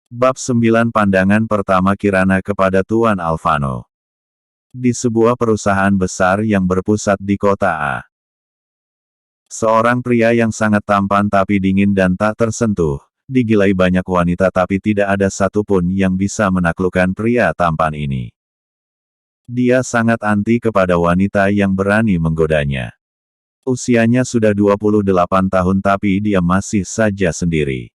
Bab 9 Pandangan pertama Kirana kepada Tuan Alvano. Di sebuah perusahaan besar yang berpusat di kota A. Seorang pria yang sangat tampan tapi dingin dan tak tersentuh, digilai banyak wanita tapi tidak ada satupun yang bisa menaklukkan pria tampan ini. Dia sangat anti kepada wanita yang berani menggodanya. Usianya sudah 28 tahun tapi dia masih saja sendiri.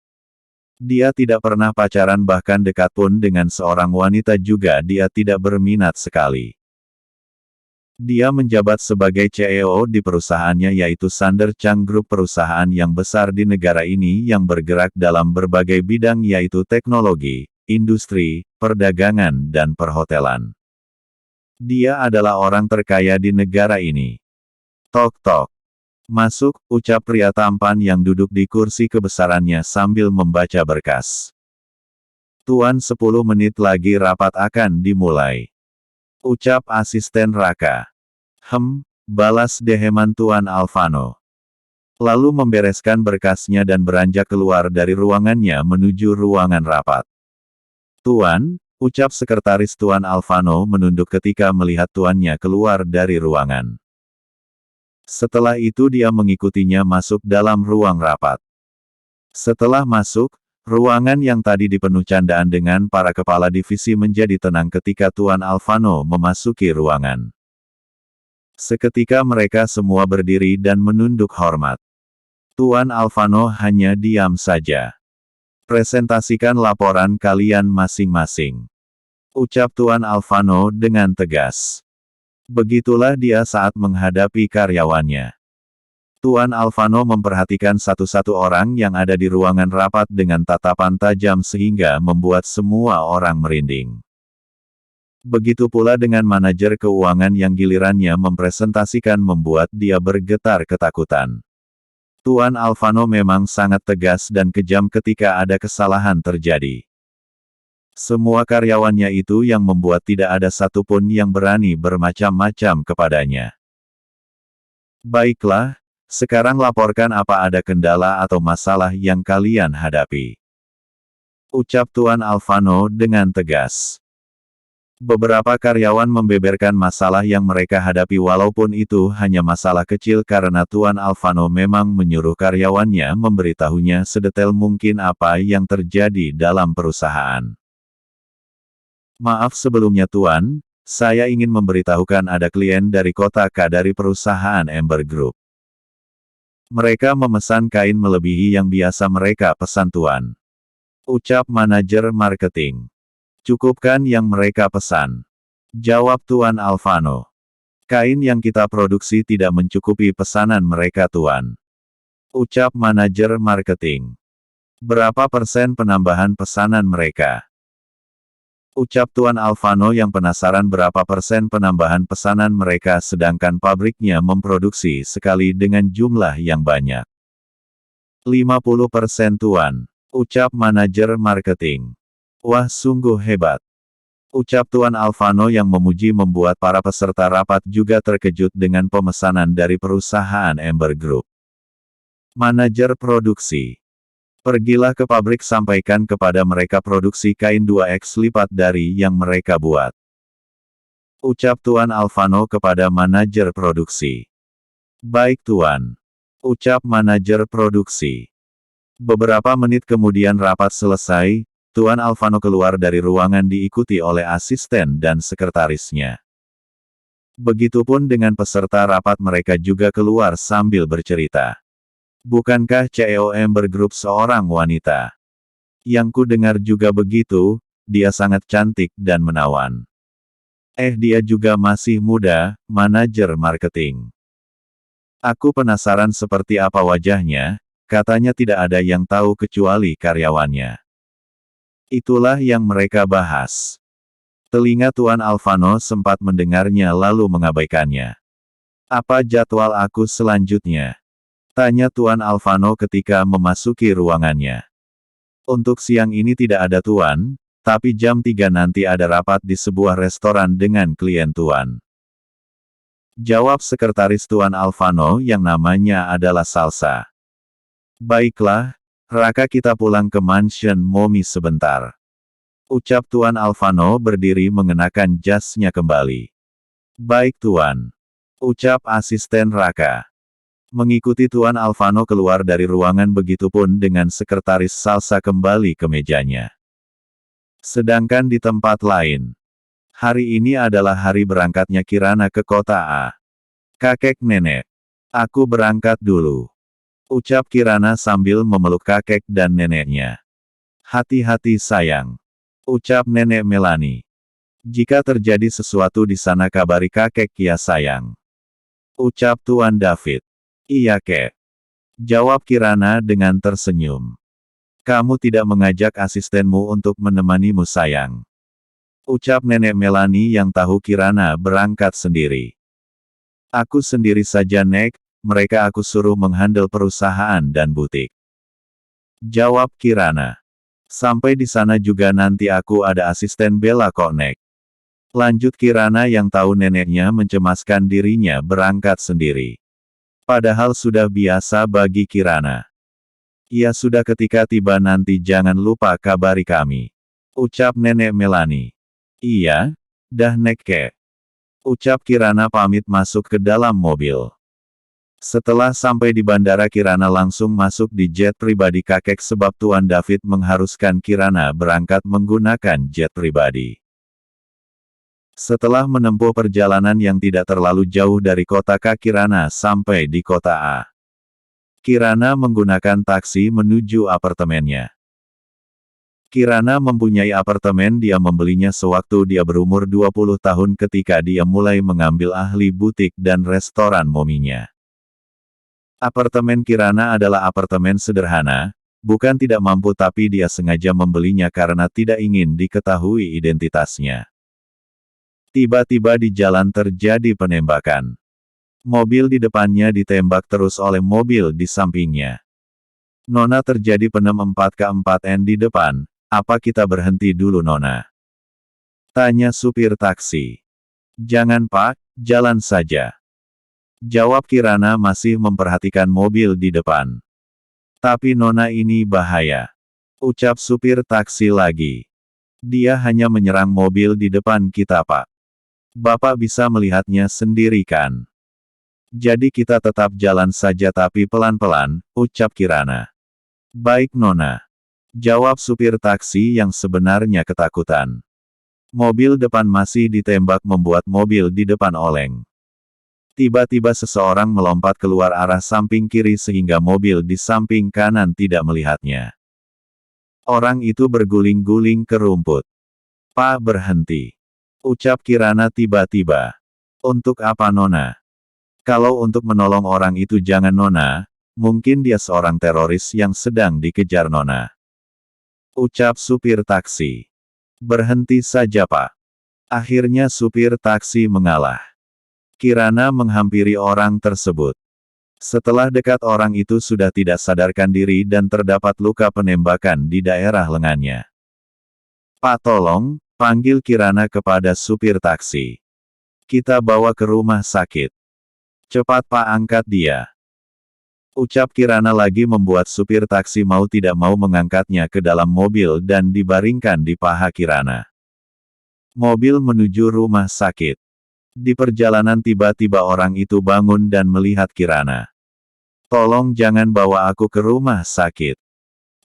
Dia tidak pernah pacaran bahkan dekat pun dengan seorang wanita juga dia tidak berminat sekali. Dia menjabat sebagai CEO di perusahaannya yaitu Sander Chang Group, perusahaan yang besar di negara ini yang bergerak dalam berbagai bidang yaitu teknologi, industri, perdagangan dan perhotelan. Dia adalah orang terkaya di negara ini. Tok tok. Masuk, ucap pria tampan yang duduk di kursi kebesarannya sambil membaca berkas. Tuan, 10 menit lagi rapat akan dimulai. Ucap asisten Raka. Balas deheman Tuan Alvano. Lalu membereskan berkasnya dan beranjak keluar dari ruangannya menuju ruangan rapat. Tuan, ucap sekretaris Tuan Alvano menunduk ketika melihat tuannya keluar dari ruangan. Setelah itu dia mengikutinya masuk dalam ruang rapat. Setelah masuk, ruangan yang tadi dipenuhi candaan dengan para kepala divisi menjadi tenang ketika Tuan Alvano memasuki ruangan. Seketika mereka semua berdiri dan menunduk hormat. Tuan Alvano hanya diam saja. Presentasikan laporan kalian masing-masing. Ucap Tuan Alvano dengan tegas. Begitulah dia saat menghadapi karyawannya. Tuan Alvano memperhatikan satu-satu orang yang ada di ruangan rapat dengan tatapan tajam sehingga membuat semua orang merinding. Begitu pula dengan manajer keuangan yang gilirannya mempresentasikan membuat dia bergetar ketakutan. Tuan Alvano memang sangat tegas dan kejam ketika ada kesalahan terjadi. Semua karyawannya itu yang membuat tidak ada satupun yang berani bermacam-macam kepadanya. Baiklah, sekarang laporkan apa ada kendala atau masalah yang kalian hadapi. Ucap Tuan Alvano dengan tegas. Beberapa karyawan membeberkan masalah yang mereka hadapi walaupun itu hanya masalah kecil karena Tuan Alvano memang menyuruh karyawannya memberitahunya sedetail mungkin apa yang terjadi dalam perusahaan. Maaf sebelumnya Tuan, saya ingin memberitahukan ada klien dari kota K dari perusahaan Ember Group. Mereka memesan kain melebihi yang biasa mereka pesan Tuan. Ucap manajer marketing. Cukupkan yang mereka pesan. Jawab Tuan Alvano. Kain yang kita produksi tidak mencukupi pesanan mereka Tuan. Ucap manajer marketing. Berapa persen penambahan pesanan mereka? Ucap Tuan Alvano yang penasaran berapa persen penambahan pesanan mereka sedangkan pabriknya memproduksi sekali dengan jumlah yang banyak. 50% Tuan. Ucap manajer marketing. Wah sungguh hebat. Ucap Tuan Alvano yang memuji membuat para peserta rapat juga terkejut dengan pemesanan dari perusahaan Ember Group. Manajer produksi. Pergilah ke pabrik sampaikan kepada mereka produksi kain 2x lipat dari yang mereka buat. Ucap Tuan Alvano kepada manajer produksi. Baik Tuan. Ucap manajer produksi. Beberapa menit kemudian rapat selesai, Tuan Alvano keluar dari ruangan diikuti oleh asisten dan sekretarisnya. Begitupun dengan peserta rapat mereka juga keluar sambil bercerita. Bukankah CEO Ember Group seorang wanita? Yang ku dengar juga begitu, dia sangat cantik dan menawan. Dia juga masih muda, manajer marketing. Aku penasaran seperti apa wajahnya, katanya tidak ada yang tahu kecuali karyawannya. Itulah yang mereka bahas. Telinga Tuan Alvano sempat mendengarnya lalu mengabaikannya. Apa jadwal aku selanjutnya? Tanya Tuan Alvano ketika memasuki ruangannya. Untuk siang ini tidak ada Tuan, tapi jam 3 nanti ada rapat di sebuah restoran dengan klien Tuan. Jawab sekretaris Tuan Alvano yang namanya adalah Salsa. Baiklah, Raka kita pulang ke mansion Momi sebentar. Ucap Tuan Alvano berdiri mengenakan jasnya kembali. Baik Tuan. Ucap asisten Raka. Mengikuti Tuan Alvano keluar dari ruangan, begitupun dengan sekretaris Salsa kembali ke mejanya. Sedangkan di tempat lain, hari ini adalah hari berangkatnya Kirana ke kota A. Kakek nenek. Aku berangkat dulu. Ucap Kirana sambil memeluk kakek dan neneknya. Hati-hati sayang. Ucap nenek Melani. Jika terjadi sesuatu di sana kabari kakek ya sayang. Ucap Tuan David. Iya kek. Jawab Kirana dengan tersenyum. Kamu tidak mengajak asistenmu untuk menemanimu sayang. Ucap nenek Melani yang tahu Kirana berangkat sendiri. Aku sendiri saja nek, mereka aku suruh menghandle perusahaan dan butik. Jawab Kirana. Sampai di sana juga nanti aku ada asisten Bella kok nek. Lanjut Kirana yang tahu neneknya mencemaskan dirinya berangkat sendiri. Padahal sudah biasa bagi Kirana. Ya sudah ketika tiba nanti jangan lupa kabari kami. Ucap nenek Melani. Iya, dah nek kek. Ucap Kirana pamit masuk ke dalam mobil. Setelah sampai di bandara Kirana langsung masuk di jet pribadi kakek sebab Tuan David mengharuskan Kirana berangkat menggunakan jet pribadi. Setelah menempuh perjalanan yang tidak terlalu jauh dari kota K, Kirana sampai di kota A. Kirana menggunakan taksi menuju apartemennya. Kirana mempunyai apartemen, dia membelinya sewaktu dia berumur 20 tahun ketika dia mulai mengambil ahli butik dan restoran mominya. Apartemen Kirana adalah apartemen sederhana, bukan tidak mampu tapi dia sengaja membelinya karena tidak ingin diketahui identitasnya. Tiba-tiba di jalan terjadi penembakan. Mobil di depannya ditembak terus oleh mobil di sampingnya. Nona terjadi penem 4K4N di depan, apa kita berhenti dulu Nona? Tanya supir taksi. Jangan Pak, jalan saja. Jawab Kirana masih memperhatikan mobil di depan. Tapi Nona ini bahaya. Ucap supir taksi lagi. Dia hanya menyerang mobil di depan kita Pak. Bapak bisa melihatnya sendiri kan? Jadi kita tetap jalan saja tapi pelan-pelan, ucap Kirana. Baik Nona. Jawab supir taksi yang sebenarnya ketakutan. Mobil depan masih ditembak membuat mobil di depan oleng. Tiba-tiba seseorang melompat keluar arah samping kiri sehingga mobil di samping kanan tidak melihatnya. Orang itu berguling-guling ke rumput. Pak berhenti. Ucap Kirana tiba-tiba. Untuk apa Nona? Kalau untuk menolong orang itu jangan Nona, mungkin dia seorang teroris yang sedang dikejar Nona. Ucap supir taksi. Berhenti saja Pak. Akhirnya supir taksi mengalah. Kirana menghampiri orang tersebut. Setelah dekat orang itu sudah tidak sadarkan diri dan terdapat luka penembakan di daerah lengannya. Pak tolong, panggil Kirana kepada supir taksi. Kita bawa ke rumah sakit. Cepat Pak angkat dia. Ucap Kirana lagi membuat supir taksi mau tidak mau mengangkatnya ke dalam mobil dan dibaringkan di paha Kirana. Mobil menuju rumah sakit. Di perjalanan tiba-tiba orang itu bangun dan melihat Kirana. Tolong jangan bawa aku ke rumah sakit.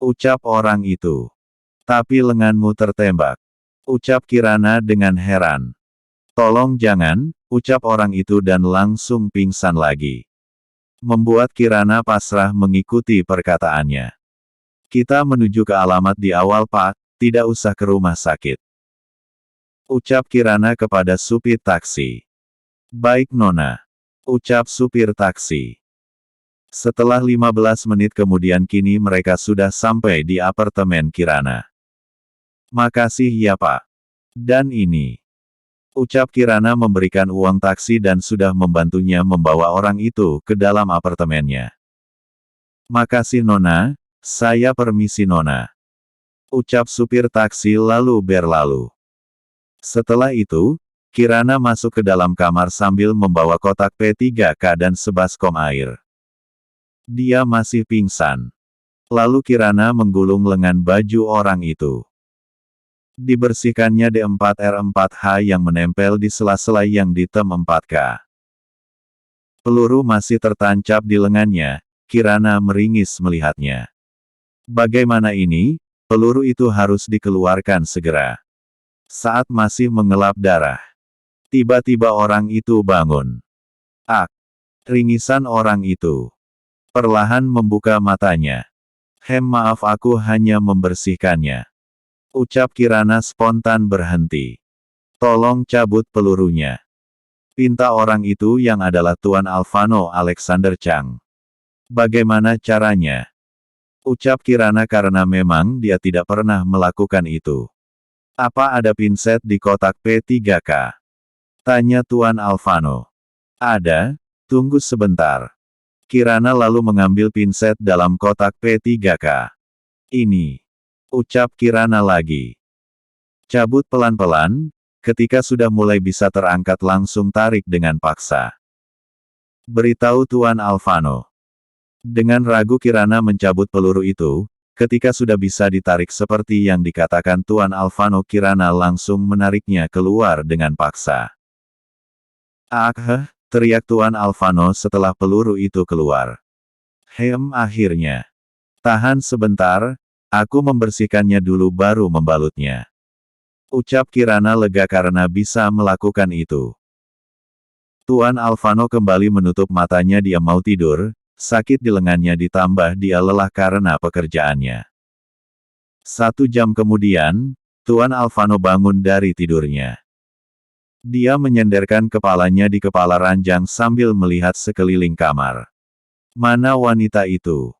Ucap orang itu. Tapi lenganmu tertembak. Ucap Kirana dengan heran. Tolong jangan, ucap orang itu dan langsung pingsan lagi. Membuat Kirana pasrah mengikuti perkataannya. Kita menuju ke alamat di awal Pak, tidak usah ke rumah sakit. Ucap Kirana kepada supir taksi. Baik Nona. Ucap supir taksi. Setelah 15 menit kemudian kini mereka sudah sampai di apartemen Kirana. Makasih ya Pak. Dan ini. Ucap Kirana memberikan uang taksi dan sudah membantunya membawa orang itu ke dalam apartemennya. Makasih Nona, saya permisi Nona. Ucap supir taksi lalu berlalu. Setelah itu, Kirana masuk ke dalam kamar sambil membawa kotak P3K dan sebaskom air. Dia masih pingsan. Lalu Kirana menggulung lengan baju orang itu. Dibersihkannya D4R4H yang menempel di sela-sela yang di tem 4K. Peluru masih tertancap di lengannya, Kirana meringis melihatnya. Bagaimana ini? Peluru itu harus dikeluarkan segera. Saat masih mengelap darah. Tiba-tiba orang itu bangun. Ak! Ringisan orang itu. Perlahan membuka matanya. Maaf aku hanya membersihkannya. Ucap Kirana spontan berhenti. Tolong cabut pelurunya. Pinta orang itu yang adalah Tuan Alvano Alexander Chang. Bagaimana caranya? Ucap Kirana karena memang dia tidak pernah melakukan itu. Apa ada pinset di kotak P3K? Tanya Tuan Alvano. Ada, tunggu sebentar. Kirana lalu mengambil pinset dalam kotak P3K. Ini. Ucap Kirana lagi. Cabut pelan-pelan, ketika sudah mulai bisa terangkat langsung tarik dengan paksa. Beritahu Tuan Alvano. Dengan ragu Kirana mencabut peluru itu, ketika sudah bisa ditarik seperti yang dikatakan Tuan Alvano Kirana langsung menariknya keluar dengan paksa. Teriak Tuan Alvano setelah peluru itu keluar. Akhirnya. Tahan sebentar, aku membersihkannya dulu baru membalutnya. Ucap Kirana lega karena bisa melakukan itu. Tuan Alvano kembali menutup matanya, dia mau tidur, sakit di lengannya ditambah dia lelah karena pekerjaannya. 1 jam kemudian, Tuan Alvano bangun dari tidurnya. Dia menyenderkan kepalanya di kepala ranjang sambil melihat sekeliling kamar. Mana wanita itu?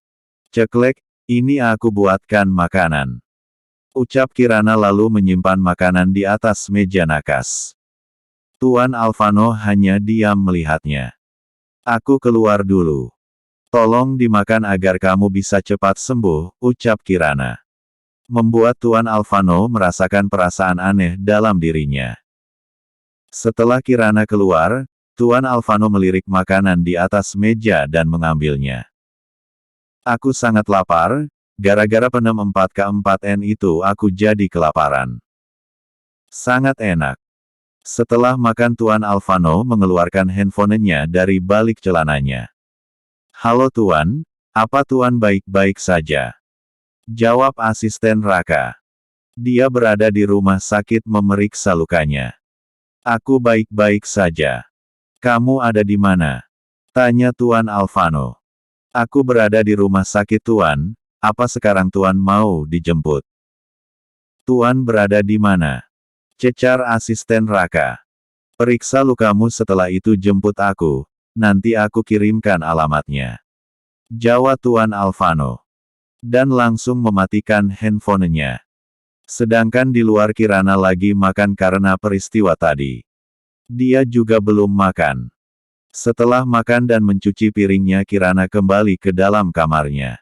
Ceklek, ini aku buatkan makanan. Ucap Kirana lalu menyimpan makanan di atas meja nakas. Tuan Alvano hanya diam melihatnya. Aku keluar dulu. Tolong dimakan agar kamu bisa cepat sembuh, ucap Kirana. Membuat Tuan Alvano merasakan perasaan aneh dalam dirinya. Setelah Kirana keluar, Tuan Alvano melirik makanan di atas meja dan mengambilnya. Aku sangat lapar, gara-gara penem 4K4N itu aku jadi kelaparan. Sangat enak. Setelah makan Tuan Alvano mengeluarkan handphonenya dari balik celananya. Halo Tuan, apa Tuan baik-baik saja? Jawab asisten Raka. Dia berada di rumah sakit memeriksa lukanya. Aku baik-baik saja. Kamu ada di mana? Tanya Tuan Alvano. Aku berada di rumah sakit Tuan, apa sekarang Tuan mau dijemput? Tuan berada di mana? Cecar asisten Raka. Periksa lukamu setelah itu jemput aku. Nanti aku kirimkan alamatnya. Jawab Tuan Alvano. Dan langsung mematikan handphonenya. Sedangkan di luar Kirana lagi makan karena peristiwa tadi. Dia juga belum makan. Setelah makan dan mencuci piringnya Kirana kembali ke dalam kamarnya.